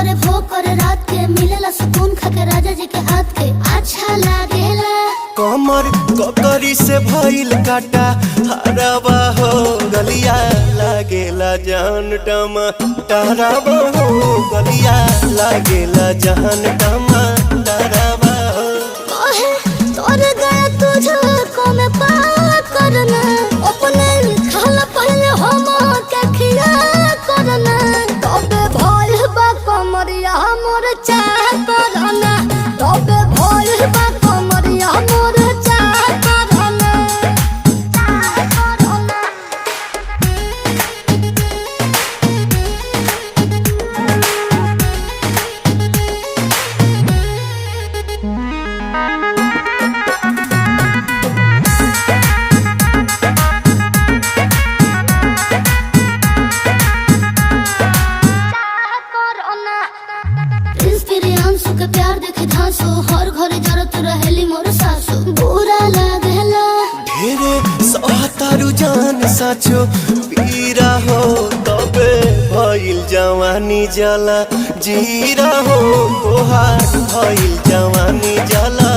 करे भोग करे रात के मिलेला सुकून खाके राजा जी के हाथ के अच्छा लागेला। कमर ककरी से भइल काटा हराबा हो गलिया लागेला जान टमाटराबा हो गलिया लागेला जान टमाटराबा हो। कहे तोर गया तुझको मैं पार करना अपने खाला पहले हम के खिया करना तबे भइल बा कमरिया मोर चाह करना तबे भइल बा कमरिया मोर चाह करना चाह करना। के प्यार देखे धांसो हर घरे जरत रहेली मोर सासो बुरा लागेला। ढेरे सहतारू जान साचो पीरा हो तबे भइल जवानी जला जीरा हो तोहार भइल जवानी जला